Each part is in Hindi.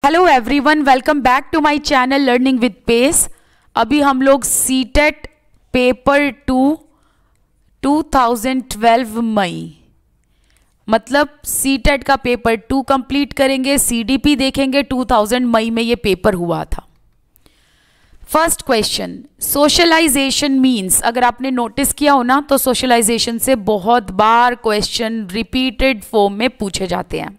Hello everyone, welcome back to my channel learning with pace. अभी हम लोग सीटेट पेपर 2 2012 मई मतलब सीटेट का पेपर 2 कंप्लीट करेंगे। सीडीपी देखेंगे 2000 मई में ये पेपर हुआ था। फर्स्ट क्वेश्चन, सोशलाइजेशन मीन्स, अगर आपने नोटिस किया हो ना तो सोशलाइजेशन से बहुत बार क्वेश्चन रिपीटेड फॉर्म में पूछे जाते हैं।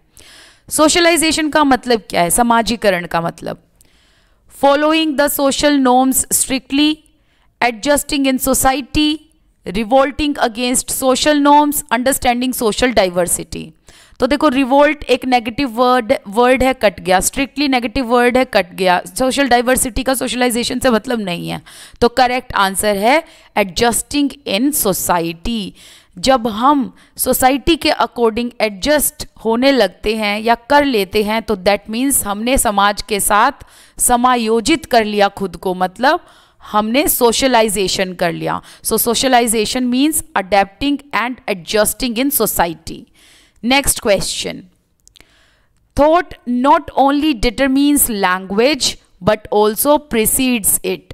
सोशलाइजेशन का मतलब क्या है? समाजीकरण का मतलब following the social norms strictly, adjusting in society, revolting against social norms, understanding social diversity. तो देखो, रिवोल्ट एक नेगेटिव वर्ड है, कट गया। स्ट्रिक्टली नेगेटिव वर्ड है, कट गया। सोशल डाइवर्सिटी का सोशलाइजेशन से मतलब नहीं है, तो करेक्ट आंसर है एडजस्टिंग इन सोसाइटी। जब हम सोसाइटी के अकॉर्डिंग एडजस्ट होने लगते हैं या कर लेते हैं तो दैट मीन्स हमने समाज के साथ समायोजित कर लिया खुद को, मतलब हमने सोशलाइजेशन कर लिया। So socialisation means adapting and adjusting in society. Next question, thought not only determines language but also precedes it.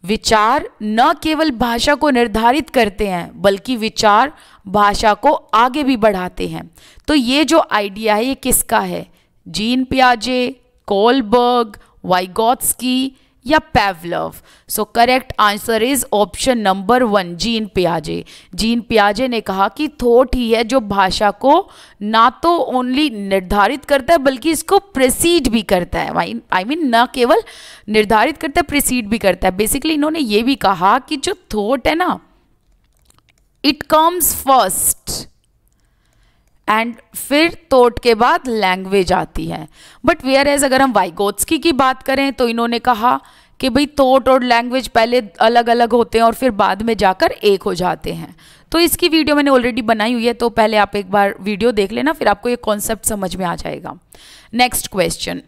विचार न केवल भाषा को निर्धारित करते हैं बल्कि विचार भाषा को आगे भी बढ़ाते हैं। तो ये जो आइडिया है ये किसका है? जीन पियाजे, कोलबर्ग, वाइगोत्स्की या Pavlov? So correct answer is option number 1, Jean पियाजे। जीन पियाजे ने कहा कि थॉट ही है जो भाषा को ना तो ओनली निर्धारित करता है बल्कि इसको प्रीसीड भी करता है। आई मीन न केवल निर्धारित करता है, प्रीसीड भी करता है। बेसिकली इन्होंने ये भी कहा कि जो थॉट है ना, इट कम्स फर्स्ट एंड फिर थॉट के बाद लैंग्वेज आती है। बट वेयर एज अगर हम वाइगोत्स्की की बात करें तो इन्होंने कहा कि भाई थॉट और लैंग्वेज पहले अलग अलग होते हैं और फिर बाद में जाकर एक हो जाते हैं। तो इसकी वीडियो मैंने ऑलरेडी बनाई हुई है, तो पहले आप एक बार वीडियो देख लेना, फिर आपको ये कॉन्सेप्ट समझ में आ जाएगा। Next question,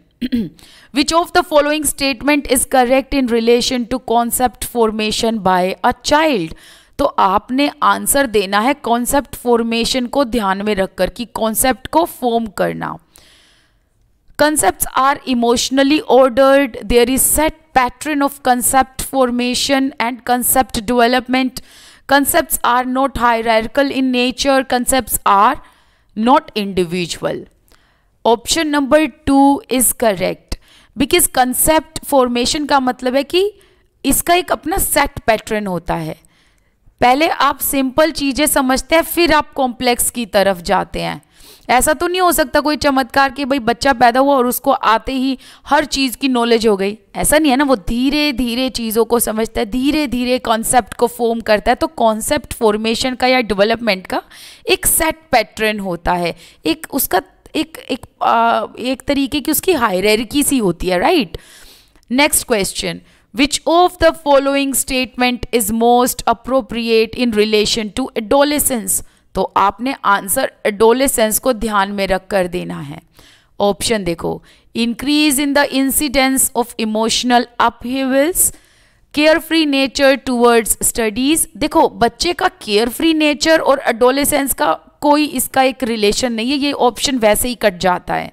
which of the following statement is correct in relation to concept formation by a child? तो आपने आंसर देना है कॉन्सेप्ट फॉर्मेशन को ध्यान में रखकर कि कॉन्सेप्ट को फॉर्म करना। Concepts are emotionally ordered. There is set pattern of concept formation and concept development. Concepts are not hierarchical in nature. Concepts are not individual. Option number 2 is correct because concept formation का मतलब है कि इसका एक अपना set pattern होता है। पहले आप सिंपल चीजें समझते हैं फिर आप कॉम्प्लेक्स की तरफ जाते हैं। ऐसा तो नहीं हो सकता कोई चमत्कार कि भाई बच्चा पैदा हुआ और उसको आते ही हर चीज़ की नॉलेज हो गई, ऐसा नहीं है ना। वो धीरे धीरे चीज़ों को समझता है, धीरे धीरे कॉन्सेप्ट को फॉर्म करता है। तो कॉन्सेप्ट फॉर्मेशन का या डेवलपमेंट का एक सेट पैटर्न होता है, एक उसका एक तरीके की उसकी हायरार्की सी होती है, right. Next question, which of the following statement is most appropriate in relation to adolescence? तो आपने आंसर एडोलेसेंस को ध्यान में रख कर देना है। ऑप्शन देखो, increase in the incidence of emotional upheavals, carefree nature towards studies. देखो, बच्चे का केयर फ्री नेचर और एडोलेसेंस का कोई इसका एक रिलेशन नहीं है, ये ऑप्शन वैसे ही कट जाता है।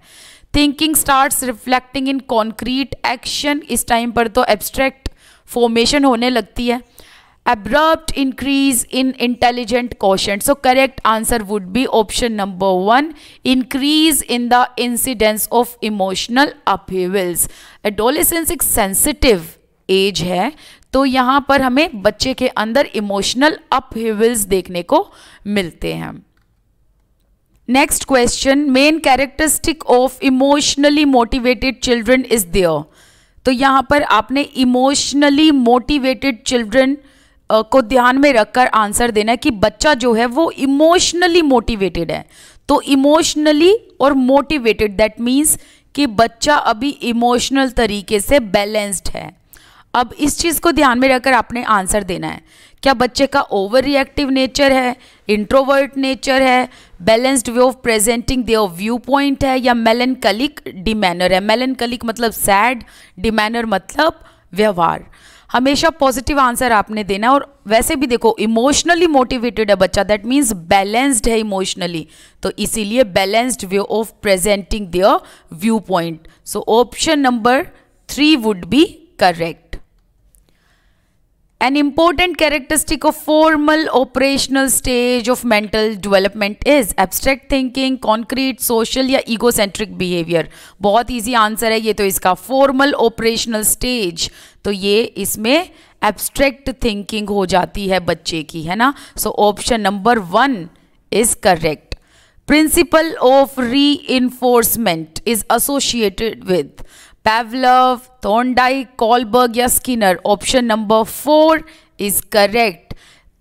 Thinking starts reflecting in concrete action, इस टाइम पर तो एब्स्ट्रैक्ट फॉर्मेशन होने लगती है। Abrupt increase in intelligent quotient. So correct answer would be option number 1, increase in the incidence of emotional upheavals. Adolescence एक sensitive age है, तो यहाँ पर हमें बच्चे के अंदर emotional upheavals देखने को मिलते हैं। Next question, main characteristic of emotionally motivated children is there. तो यहाँ पर आपने emotionally motivated children को ध्यान में रखकर आंसर देना है कि बच्चा जो है वो इमोशनली मोटिवेटेड है। तो इमोशनली और मोटिवेटेड दैट मीन्स कि बच्चा अभी इमोशनल तरीके से बैलेंस्ड है। अब इस चीज़ को ध्यान में रखकर आपने आंसर देना है। क्या बच्चे का ओवर रिएक्टिव नेचर है, इंट्रोवर्ट नेचर है, balanced way of presenting there view point है, या मेलनकलिक डिमैनर है? मेलनकलिक मतलब सैड, डिमैनर मतलब व्यवहार। हमेशा पॉजिटिव आंसर आपने देना। और वैसे भी देखो इमोशनली मोटिवेटेड है बच्चा, दैट मीन्स बैलेंस्ड है इमोशनली, तो इसीलिए balanced way of presenting there view point. So option number 3 would be correct. An important characteristic of formal operational stage of mental development is abstract thinking, concrete, social या egocentric behavior। बहुत easy आंसर है ये तो इसका, formal operational stage, तो ये इसमें abstract thinking हो जाती है बच्चे की, है ना। So option number 1 is correct। Principle of reinforcement is associated with Pavlov, Thorndike, Kohlberg या Skinner. Option number 4 is correct.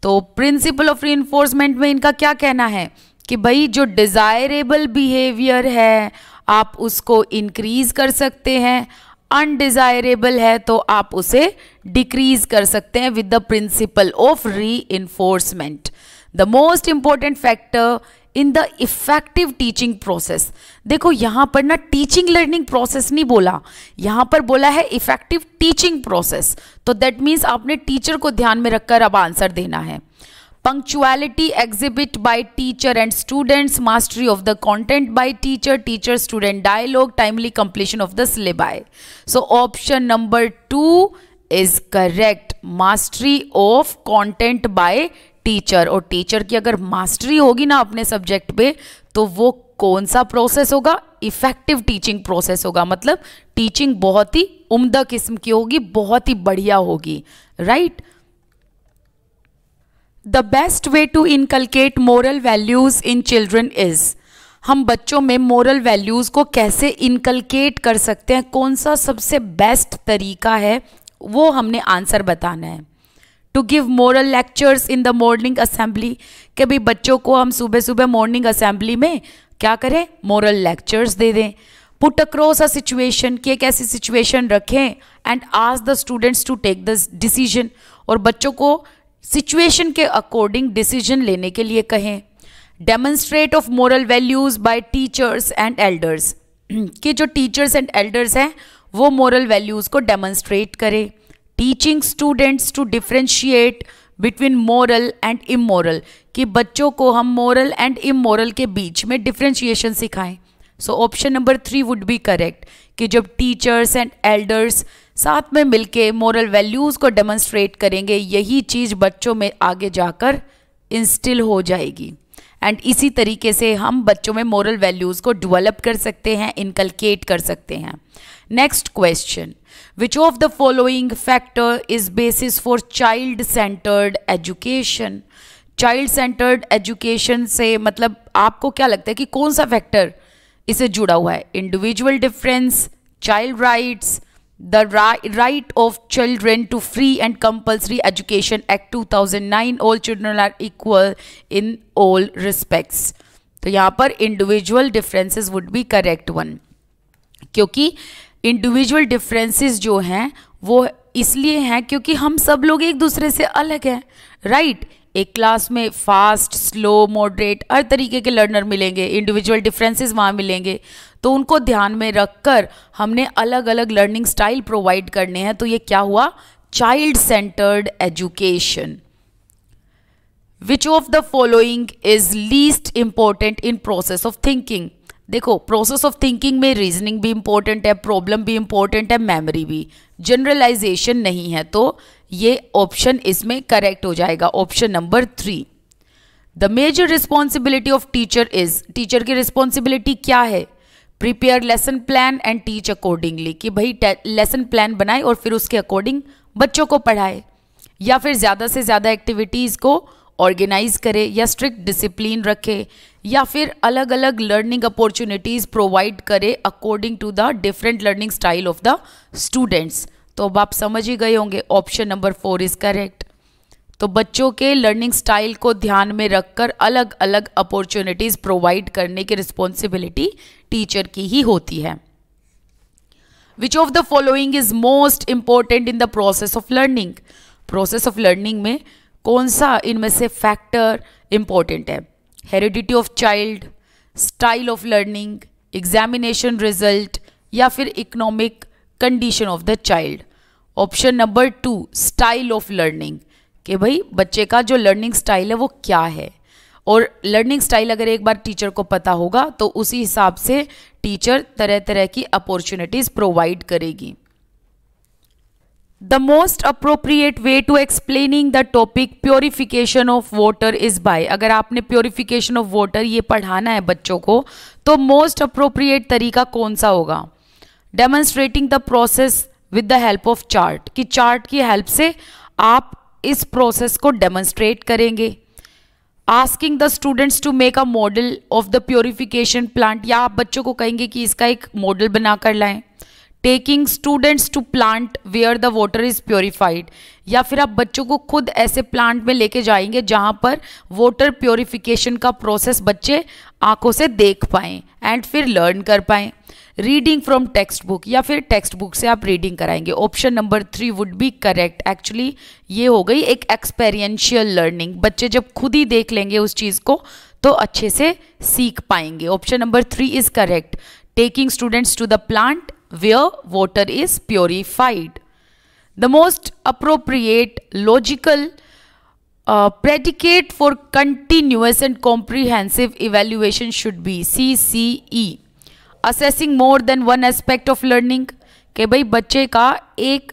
तो प्रिंसिपल ऑफ रीइंफोर्समेंट में इनका क्या कहना है कि भाई जो डिजायरेबल बिहेवियर है आप उसको इंक्रीज कर सकते हैं, अनडिजायरेबल है तो आप उसे डिक्रीज कर सकते हैं with the principle of reinforcement. The most important factor in the effective teaching process. देखो यहां पर ना टीचिंग लर्निंग प्रोसेस नहीं बोला, यहां पर बोला है इफेक्टिव टीचिंग प्रोसेस, तो दैट मीन्स आपने टीचर को ध्यान में रखकर अब आंसर देना है। Punctuality exhibit by teacher and students, mastery of the content by teacher, teacher student dialogue, timely completion of the syllabi. So option number 2 is correct, mastery of content by teacher. और टीचर की अगर मास्टरी होगी ना अपने सब्जेक्ट पे तो वो कौन सा प्रोसेस होगा, इफेक्टिव टीचिंग प्रोसेस होगा, मतलब टीचिंग बहुत ही उम्दा किस्म की होगी, बहुत ही बढ़िया होगी, right. The best way to inculcate moral values in children is, हम बच्चों में मोरल वैल्यूज को कैसे इनकलकेट कर सकते हैं, कौन सा सबसे बेस्ट तरीका है वो हमने आंसर बताना है। To give moral lectures in the morning assembly, कि भाई बच्चों को हम सुबह सुबह मॉर्निंग असेंबली में क्या करें, मोरल लेक्चर्स दे दें। पुट अक्रॉस अ सिचुएशन, कि एक ऐसी सिचुएशन रखें and ask the students to take the decision, और बच्चों को सिचुएशन के अकॉर्डिंग डिसीजन लेने के लिए कहें। Demonstrate of moral values by teachers and elders, कि जो टीचर्स एंड एल्डर्स हैं वो मोरल वैल्यूज को डेमोन्स्ट्रेट करें। Teaching students to differentiate between moral and immoral, कि बच्चों को हम मोरल एंड इमोरल के बीच में डिफ्रेंशिएशन सिखाएं। सो option number 3 would be correct, कि जब टीचर्स एंड एल्डर्स साथ में मिलके मोरल वैल्यूज़ को डेमोन्स्ट्रेट करेंगे यही चीज़ बच्चों में आगे जाकर इंस्टिल हो जाएगी। एंड इसी तरीके से हम बच्चों में मोरल वैल्यूज़ को डेवलप कर सकते हैं, इनकलकेट कर सकते हैं। Next question, which of the following factor is basis for child centred education. Child centred education से मतलब आपको क्या लगता है कि कौन सा फैक्टर इसे जुड़ा हुआ है? Individual difference, child rights, the right of children to free and compulsory education act 2009, all children are equal in all respects. तो यहाँ पर individual differences would be correct one, क्योंकि इंडिविजुअल डिफरेंसेस जो हैं वो इसलिए हैं क्योंकि हम सब लोग एक दूसरे से अलग हैं, राइट। एक क्लास में फास्ट, स्लो, मॉडरेट हर तरीके के लर्नर मिलेंगे, इंडिविजुअल डिफरेंसेस वहाँ मिलेंगे, तो उनको ध्यान में रखकर हमने अलग अलग लर्निंग स्टाइल प्रोवाइड करने हैं। तो ये क्या हुआ, child centred education. Which of the following is least important in process of thinking. देखो प्रोसेस ऑफ थिंकिंग में रीजनिंग भी इंपॉर्टेंट है, प्रॉब्लम भी इंपॉर्टेंट है, मेमोरी भी, जनरलाइजेशन नहीं है, तो ये ऑप्शन इसमें करेक्ट हो जाएगा, option number 3। The major responsibility of teacher is, teacher की रिस्पॉन्सिबिलिटी क्या है? Prepare lesson plan and teach accordingly, कि भाई लेसन प्लान बनाए और फिर उसके अकॉर्डिंग बच्चों को पढ़ाए, या फिर ज़्यादा से ज़्यादा एक्टिविटीज़ को ऑर्गेनाइज करे, या स्ट्रिक्ट डिसिप्लिन रखे, या फिर अलग अलग लर्निंग अपॉर्चुनिटीज़ प्रोवाइड करे according to the different learning style of the students. तो अब आप समझ ही गए होंगे, ऑप्शन नंबर 4 इज करेक्ट। तो बच्चों के लर्निंग स्टाइल को ध्यान में रखकर अलग अलग अपॉर्चुनिटीज़ प्रोवाइड करने की रिस्पॉन्सिबिलिटी टीचर की ही होती है। विच of the following is most important in the process of learning. Process of learning में कौन सा इनमें से फैक्टर इंपॉर्टेंट है? Heredity of child, style of learning, examination result, या फिर economic condition of the child. Option number 2 style of learning, कि भाई बच्चे का जो लर्निंग स्टाइल है वो क्या है, और लर्निंग स्टाइल अगर एक बार टीचर को पता होगा तो उसी हिसाब से टीचर तरह तरह की अपॉर्चुनिटीज प्रोवाइड करेगी। The most appropriate way to explaining the topic purification of water is by, अगर आपने प्योरिफिकेशन ऑफ वाटर ये पढ़ाना है बच्चों को तो मोस्ट अप्रोप्रिएट तरीका कौन सा होगा? Demonstrating the process with the help of chart, कि चार्ट की हेल्प से आप इस प्रोसेस को डेमोन्स्ट्रेट करेंगे। Asking the students to make a model of the purification plant, या आप बच्चों को कहेंगे कि इसका एक मॉडल बना कर लाएं। Taking students to plant where the water is purified, या फिर आप बच्चों को खुद ऐसे प्लांट में लेके जाएंगे जहां पर वाटर प्योरिफिकेशन का प्रोसेस बच्चे आंखों से देख पाएं एंड फिर लर्न कर पाएं। रीडिंग फ्रॉम टेक्स्ट बुक, या फिर टेक्स्ट बुक से आप रीडिंग कराएंगे। Option number 3 would be correct. Actually ये हो गई एक एक्सपेरियंशियल लर्निंग, बच्चे जब खुद ही देख लेंगे उस चीज़ को तो अच्छे से सीख पाएंगे। Option number 3 is correct. Taking students to the plant where water is purified. The most appropriate logical predicate for continuous and comprehensive evaluation should be CCE. Assessing more than one aspect of learning, कि भाई बच्चे का एक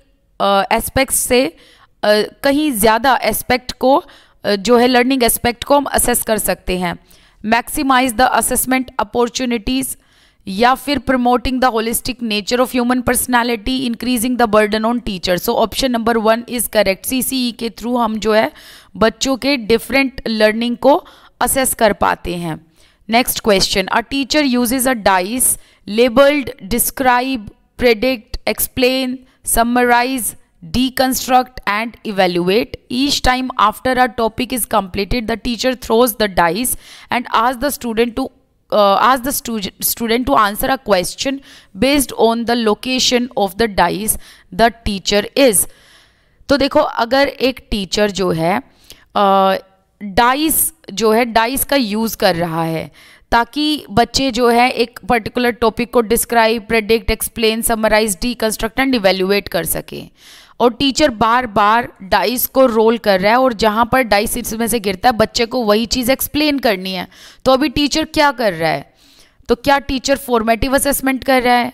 एस्पेक्ट से कहीं ज़्यादा एस्पेक्ट को जो है लर्निंग एस्पेक्ट को हम असेस कर सकते हैं। मैक्सिमाइज द असेसमेंट अपॉर्चुनिटीज़, या फिर promoting the holistic nature of human personality, increasing the burden on teacher. So option number 1 is correct. CCE के थ्रू हम जो है बच्चों के डिफरेंट लर्निंग को असेस कर पाते हैं। Next question, a teacher uses a dice labelled describe, predict, explain, summarise, deconstruct and evaluate. Each time after a topic is completed, the teacher throws the dice and asks the student to answer a question based on the location of the dice the teacher is. तो देखो अगर एक टीचर जो है डाइस का यूज़ कर रहा है ताकि बच्चे जो है एक पर्टिकुलर टॉपिक को describe, predict, explain, summarise, deconstruct and evaluate कर सके, और टीचर बार बार डाइस को रोल कर रहा है और जहाँ पर डाइस इसमें से गिरता है बच्चे को वही चीज़ एक्सप्लेन करनी है। तो अभी टीचर क्या कर रहा है? तो क्या टीचर फॉर्मेटिव असेसमेंट कर रहा है,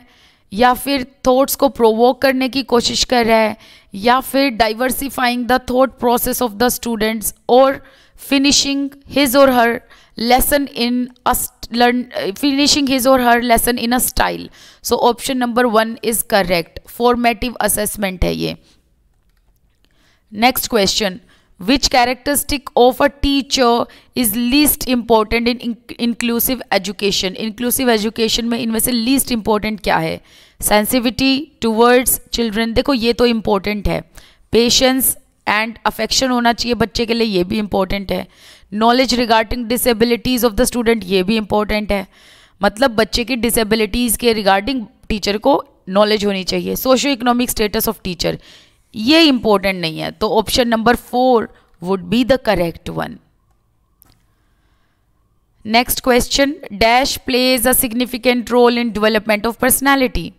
या फिर थॉट्स को प्रोवोक करने की कोशिश कर रहा है, या फिर diversifying the thought process of the students, और फिनिशिंग हिज और her lesson in a style. So option number 1 is correct. Formative assessment है ये। Next question, which characteristic of a teacher is least important in inclusive education? Inclusive education में इनमें से लीस्ट इंपॉर्टेंट क्या है? सेंसिटिविटी टूवर्ड्स चिल्ड्रन, देखो ये तो इंपॉर्टेंट है। पेशेंस एंड अफेक्शन होना चाहिए बच्चे के लिए, ये भी इंपॉर्टेंट है। Knowledge regarding disabilities of the student, ये भी इंपॉर्टेंट है। मतलब बच्चे की डिसेबिलिटीज़ के रिगार्डिंग टीचर को नॉलेज होनी चाहिए। Socio economic status of teacher, ये इंपॉर्टेंट नहीं है। तो option number 4 would be the correct one. Next question, dash plays a significant role in development of personality.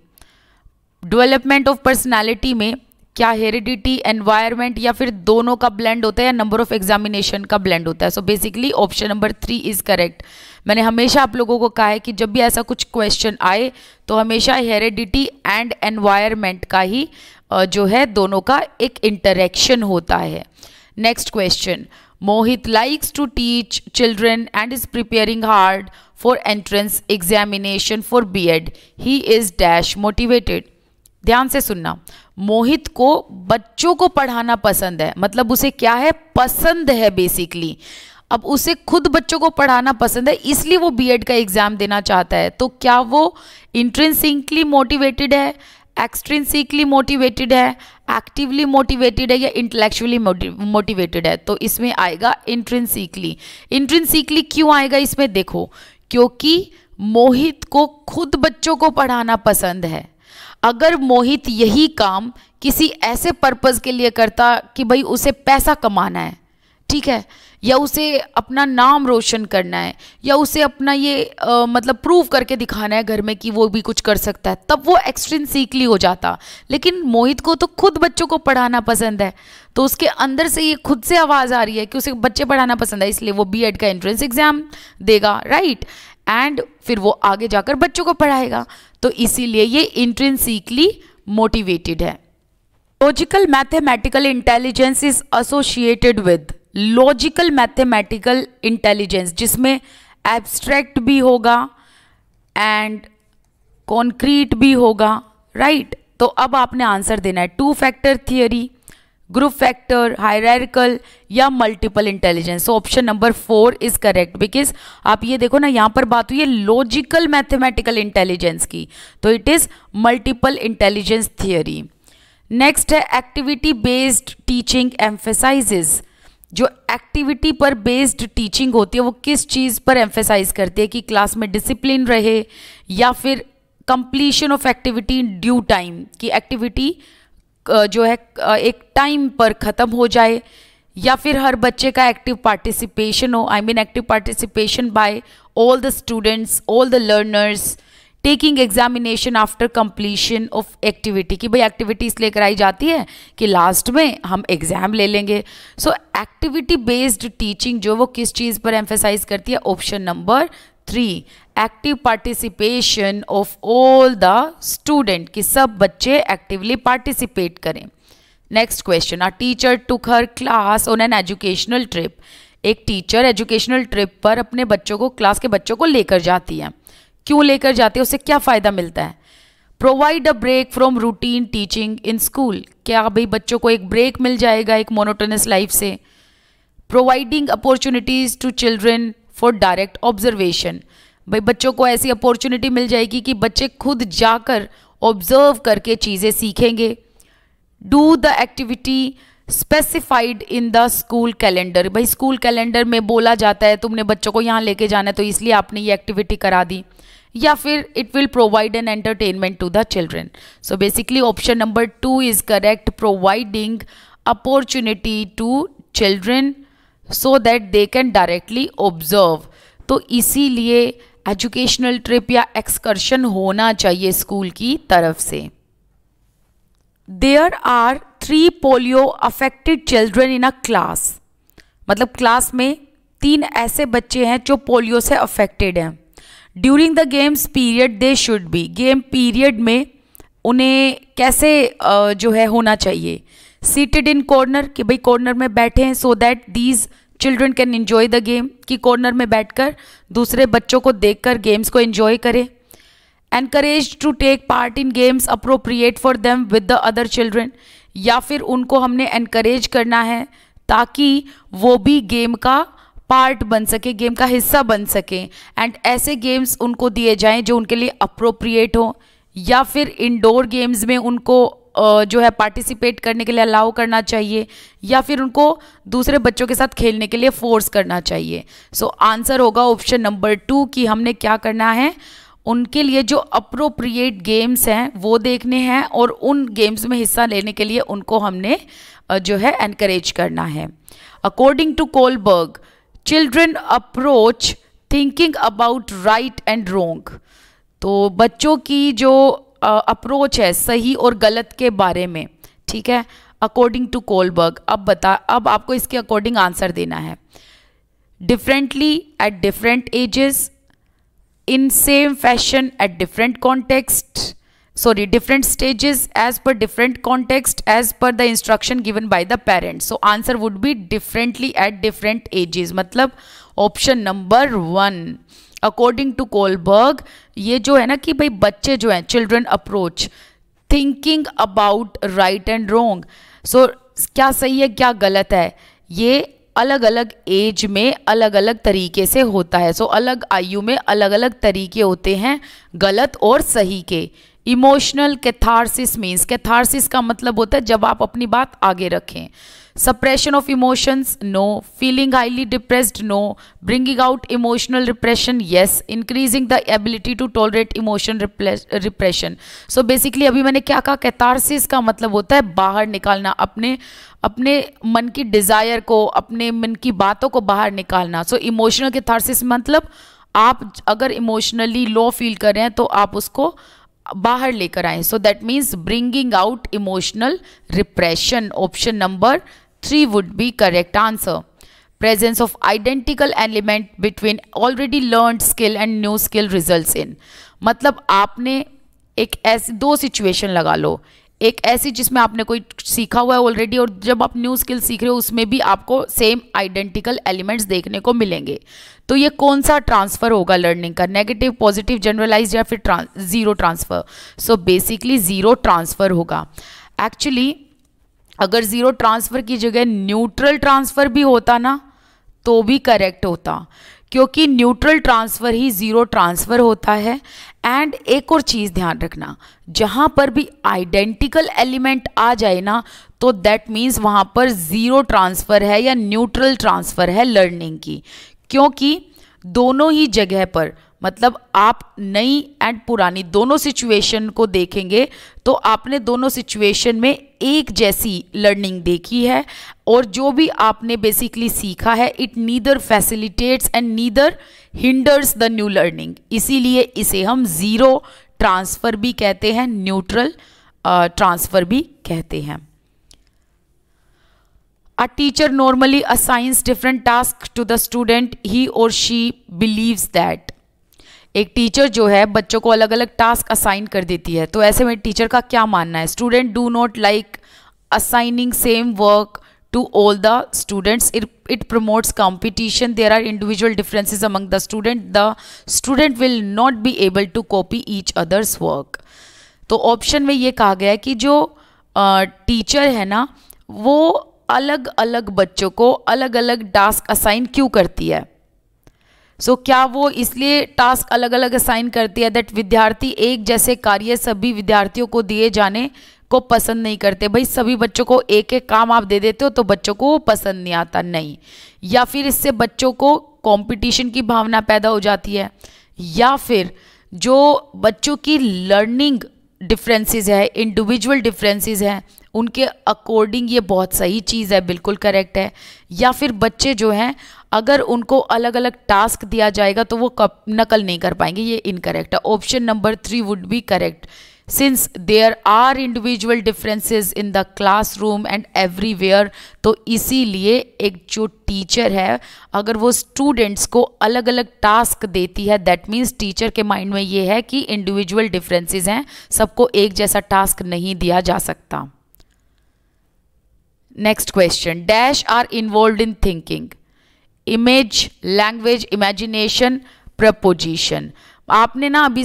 Development of personality में क्या हेरिडिटी, एनवायरनमेंट, या फिर दोनों का ब्लेंड होता है, या नंबर ऑफ एग्जामिनेशन का ब्लेंड होता है? सो basically option number 3 is correct. मैंने हमेशा आप लोगों को कहा है कि जब भी ऐसा कुछ क्वेश्चन आए तो हमेशा हेरिडिटी एंड एनवायरनमेंट का ही जो है दोनों का एक इंटरेक्शन होता है। Next question, Mohit likes to teach children and is preparing hard for entrance examination for BEd. He is dash motivated. ध्यान से सुनना, मोहित को बच्चों को पढ़ाना पसंद है, मतलब उसे क्या है, पसंद है बेसिकली। अब उसे खुद बच्चों को पढ़ाना पसंद है इसलिए वो BEd का एग्जाम देना चाहता है। तो क्या वो इंट्रिंसिकली मोटिवेटेड है, एक्सट्रिंसिकली मोटिवेटेड है, एक्टिवली मोटिवेटेड है, या इंटेलेक्चुअली मोटिवेटेड है? तो इसमें आएगा इंट्रिंसिकली। इंट्रिंसिकली क्यों आएगा इसमें? देखो, क्योंकि मोहित को खुद बच्चों को पढ़ाना पसंद है। अगर मोहित यही काम किसी ऐसे पर्पस के लिए करता कि भाई उसे पैसा कमाना है, ठीक है, या उसे अपना नाम रोशन करना है, या उसे अपना ये मतलब प्रूव करके दिखाना है घर में कि वो भी कुछ कर सकता है, तब वो एक्सट्रिंसिकली हो जाता। लेकिन मोहित को तो खुद बच्चों को पढ़ाना पसंद है, तो उसके अंदर से ये खुद से आवाज़ आ रही है कि उसे बच्चे पढ़ाना पसंद है, इसलिए वो बीएड का एंट्रेंस एग्जाम देगा, राइट, एंड फिर वो आगे जाकर बच्चों को पढ़ाएगा। तो इसीलिए ये इंट्रिंसिकली मोटिवेटेड है। Logical mathematical intelligence is associated with, logical mathematical intelligence जिसमें एब्स्ट्रैक्ट भी होगा एंड कॉन्क्रीट भी होगा, राइट। तो अब आपने आंसर देना है 2 factor theory, group factor, hierarchical या multiple intelligence. So option number 4 is correct, because आप ये देखो ना, यहाँ पर बात हुई है लॉजिकल मैथमेटिकल इंटेलिजेंस की, तो it is multiple intelligence theory. Next है एक्टिविटी बेस्ड टीचिंग एम्फेसाइजेज। जो एक्टिविटी पर बेस्ड टीचिंग होती है वो किस चीज़ पर एम्फेसाइज करती है कि क्लास में डिसिप्लिन रहे, या फिर completion of activity in due time, कि एक्टिविटी जो है एक टाइम पर ख़त्म हो जाए, या फिर हर बच्चे का एक्टिव पार्टिसिपेशन हो, I mean active participation by all the students, all the learners, taking examination after completion of activity, कि भाई एक्टिविटी इसलिए कराई जाती है कि लास्ट में हम एग्जाम ले लेंगे। सो एक्टिविटी बेस्ड टीचिंग जो वो किस चीज़ पर एम्फेसाइज करती है, option number 3, active participation of all the student, कि सब बच्चे एक्टिवली पार्टिसिपेट करें। Next question, a teacher took her class on an educational trip. एक टीचर एजुकेशनल ट्रिप पर अपने बच्चों को, क्लास के बच्चों को लेकर जाती है। क्यों लेकर जाती है, उससे क्या फ़ायदा मिलता है? Provide a break from routine teaching in school, क्या भाई बच्चों को एक ब्रेक मिल जाएगा एक मोनोटोनस लाइफ से। Providing opportunities to children for direct observation, भाई बच्चों को ऐसी अपॉर्चुनिटी मिल जाएगी कि बच्चे खुद जाकर ऑब्जर्व करके चीज़ें सीखेंगे। Do the activity specified in the school calendar, भाई स्कूल कैलेंडर में बोला जाता है तुमने बच्चों को यहाँ लेके जाना है, तो इसलिए आपने ये एक्टिविटी करा दी। या फिर it will provide an entertainment to the children. So basically option number 2 is correct, providing opportunity to children so that they can directly observe. तो इसीलिए एजुकेशनल ट्रिप या एक्सकर्शन होना चाहिए स्कूल की तरफ से। There are 3 polio affected children in a class, मतलब क्लास में 3 ऐसे बच्चे हैं जो पोलियो से अफेक्टेड हैं। During the games period they should be, game period में उन्हें कैसे जो है होना चाहिए। सीटेड इन कॉर्नर, कि भाई कॉर्नर में बैठे हैं, so that these children can enjoy the game, कि कॉर्नर में बैठकर दूसरे बच्चों को देखकर गेम्स को एंजॉय करें। Encourage to take part in games appropriate for them with the other children, या फिर उनको हमने एनकरेज करना है ताकि वो भी गेम का पार्ट बन सके, गेम का हिस्सा बन सके। एंड ऐसे गेम्स उनको दिए जाएं जो उनके लिए अप्रोप्रिएट हो, या फिर इंडोर गेम्स में उनको जो है पार्टिसिपेट करने के लिए अलाउ करना चाहिए, या फिर उनको दूसरे बच्चों के साथ खेलने के लिए फोर्स करना चाहिए। सो आंसर होगा ऑप्शन नंबर 2 कि हमने क्या करना है, उनके लिए जो अप्रोप्रिएट गेम्स हैं वो देखने हैं, और उन गेम्स में हिस्सा लेने के लिए उनको हमने जो है एनकरेज करना है। According to Kohlberg, children approach thinking about right and wrong, तो बच्चों की जो अप्रोच है सही और गलत के बारे में, ठीक है, अकॉर्डिंग टू कोलबर्ग। अब आपको इसके अकॉर्डिंग आंसर देना है। Differently at different ages, in same fashion at different different stages, as per different context, as per the instruction given by the parents. So answer would be differently at different ages, मतलब option number 1 according to Kohlberg। ये जो है ना कि भाई बच्चे जो हैं, children approach thinking about right and wrong, so क्या सही है क्या गलत है, ये अलग अलग एज में अलग अलग तरीके से होता है। सो अलग आयु में अलग अलग तरीके होते हैं गलत और सही के। इमोशनल कैथारसिस मीन्स, कैथारसिस का मतलब होता है जब आप अपनी बात आगे रखें. Suppression of emotions, no. Feeling highly depressed, no. Bringing out emotional repression, yes. Increasing the ability to tolerate emotion repression. So basically अभी मैंने क्या कहा, कैथारसिस का मतलब होता है बाहर निकालना, अपने मन की डिज़ायर को, अपने मन की बातों को बाहर निकालना. सो इमोशनल कैथारसिस मतलब आप अगर इमोशनली लो फील कर रहे हैं तो आप उसको बाहर लेकर आए. So that means bringing out emotional repression. Option number 3 would be correct answer. Presence of identical element between already learned skill and new skill results in. मतलब आपने एक ऐसी दो सिचुएशन लगा लो, एक ऐसी जिसमें आपने कोई सीखा हुआ है ऑलरेडी, और जब आप न्यू स्किल सीख रहे हो उसमें भी आपको सेम आइडेंटिकल एलिमेंट्स देखने को मिलेंगे. तो ये कौन सा ट्रांसफ़र होगा लर्निंग का, नेगेटिव, पॉजिटिव, जनरलाइज या फिर zero transfer. So basically zero transfer होगा. एक्चुअली अगर ज़ीरो ट्रांसफ़र की जगह न्यूट्रल ट्रांसफ़र भी होता ना तो भी करेक्ट होता, क्योंकि न्यूट्रल ट्रांसफ़र ही ज़ीरो ट्रांसफ़र होता है. एंड एक और चीज़ ध्यान रखना, जहाँ पर भी आइडेंटिकल एलिमेंट आ जाए ना तो दैट मीन्स वहाँ पर ज़ीरो ट्रांसफ़र है या न्यूट्रल ट्रांसफ़र है लर्निंग की. क्योंकि दोनों ही जगह पर, मतलब आप नई एंड पुरानी दोनों सिचुएशन को देखेंगे तो आपने दोनों सिचुएशन में एक जैसी लर्निंग देखी है, और जो भी आपने बेसिकली सीखा है it neither facilitates and neither hinders the new learning. इसीलिए इसे हम ज़ीरो ट्रांसफ़र भी कहते हैं, न्यूट्रल ट्रांसफ़र भी कहते हैं. A teacher normally assigns different tasks to the student he or she believes that. एक टीचर जो है बच्चों को अलग अलग टास्क असाइन कर देती है. तो ऐसे में टीचर का क्या मानना है, student do not like assigning same work to all the students. It promotes competition. There are individual differences among the student. The student will not be able to copy each other's work. तो ऑप्शन में ये कहा गया है कि जो टीचर है ना वो अलग अलग बच्चों को अलग अलग टास्क असाइन क्यों करती है. सो क्या वो इसलिए टास्क अलग अलग असाइन करती है दैट विद्यार्थी एक जैसे कार्य सभी विद्यार्थियों को दिए जाने को पसंद नहीं करते. भाई सभी बच्चों को एक एक काम आप दे देते हो तो बच्चों को वो पसंद नहीं आता, नहीं. या फिर इससे बच्चों को कंपटीशन की भावना पैदा हो जाती है, या फिर जो बच्चों की लर्निंग डिफरेंसेस है, इंडिविजुअल डिफरेंसेस हैं, उनके अकॉर्डिंग ये बहुत सही चीज़ है, बिल्कुल करेक्ट है. या फिर बच्चे जो हैं अगर उनको अलग अलग टास्क दिया जाएगा तो वो नकल नहीं कर पाएंगे, ये इनकरेक्ट है. Option number 3 would be correct. Since there are individual differences in the classroom and everywhere, तो इसीलिए एक जो टीचर है अगर वो स्टूडेंट्स को अलग अलग टास्क देती है दैट मीन्स टीचर के माइंड में ये है कि इंडिविजुअल डिफरेंसेस हैं, सबको एक जैसा टास्क नहीं दिया जा सकता. Next question, dash are involved in thinking, image, language, imagination, proposition. आपने ना अभी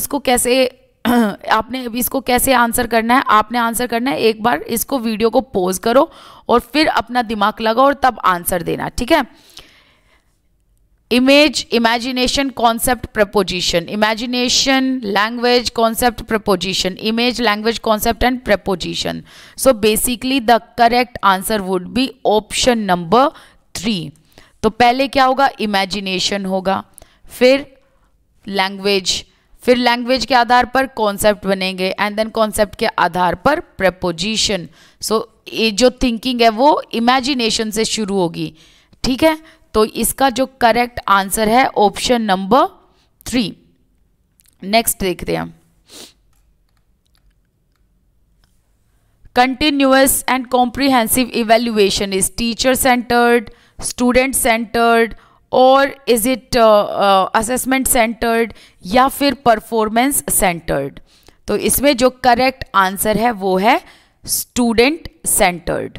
इसको कैसे आंसर करना है, आपने आंसर करना है एक बार इसको वीडियो को पॉज करो और फिर अपना दिमाग लगाओ और तब आंसर देना, ठीक है. Image, imagination, concept, preposition. Imagination, language, concept, preposition. Image, language, concept and preposition. So basically the correct answer would be option number 3. तो पहले क्या होगा, इमेजिनेशन होगा, फिर लैंग्वेज, फिर लैंग्वेज के आधार पर कॉन्सेप्ट बनेंगे एंड देन कॉन्सेप्ट के आधार पर प्रपोजिशन. सो ये जो थिंकिंग है वो इमेजिनेशन से शुरू होगी, ठीक है. तो इसका जो करेक्ट आंसर है ऑप्शन नंबर 3. नेक्स्ट देखते हैं, continuous and comprehensive evaluation is teacher centred, student centred, और इज इट असेसमेंट सेंटर्ड या फिर परफॉर्मेंस सेंटर्ड. तो इसमें जो करेक्ट आंसर है वो है स्टूडेंट सेंटर्ड,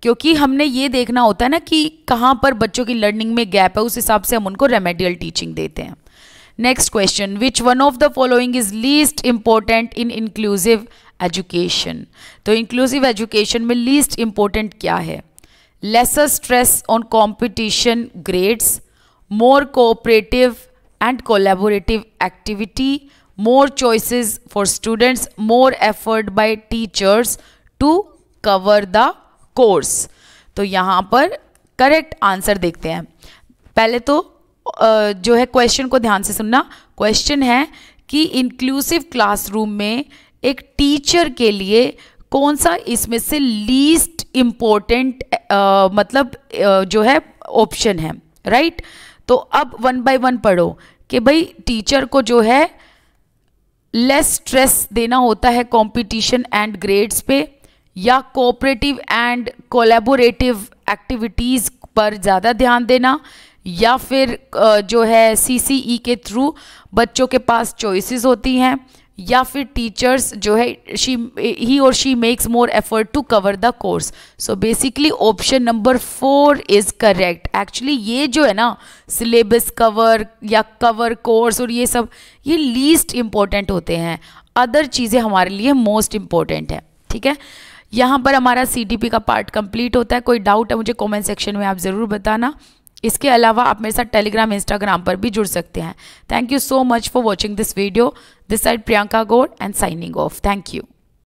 क्योंकि हमने ये देखना होता है ना कि कहाँ पर बच्चों की लर्निंग में गैप है, उस हिसाब से हम उनको रेमेडियल टीचिंग देते हैं. Next question, which one of the following is least important in inclusive education. तो इंक्लूसिव एजुकेशन में लीस्ट इंपॉर्टेंट क्या है, lesser stress on competition grades, more cooperative and collaborative activity, more choices for students, more effort by teachers to cover the course. तो यहाँ पर करेक्ट आंसर देखते हैं. पहले तो जो है क्वेश्चन को ध्यान से सुनना. क्वेश्चन है कि इंक्लूसिव क्लासरूम में एक टीचर के लिए कौन सा इसमें से लीस्ट इम्पोर्टेंट मतलब जो है ऑप्शन है, राइट. तो अब वन बाय वन पढ़ो कि भाई टीचर को जो है लेस स्ट्रेस देना होता है कंपटीशन एंड ग्रेड्स पे, या कोऑपरेटिव एंड कोलैबोरेटिव एक्टिविटीज़ पर ज़्यादा ध्यान देना, या फिर जो है सीसीई के थ्रू बच्चों के पास चॉइसेस होती हैं, या फिर टीचर्स जो है ही और she makes more effort to cover the course. So basically option number 4 is correct. Actually ये जो है ना सिलेबस कवर या कवर कोर्स और ये सब ये लीस्ट इम्पॉर्टेंट होते हैं, अदर चीज़ें हमारे लिए मोस्ट इम्पॉर्टेंट है. ठीक है, यहाँ पर हमारा CTP का पार्ट कंप्लीट होता है. कोई डाउट है मुझे कमेंट सेक्शन में आप ज़रूर बताना. इसके अलावा आप मेरे साथ टेलीग्राम इंस्टाग्राम पर भी जुड़ सकते हैं. Thank you so much for watching this video. This side Priyanka Gaur and signing off. Thank you.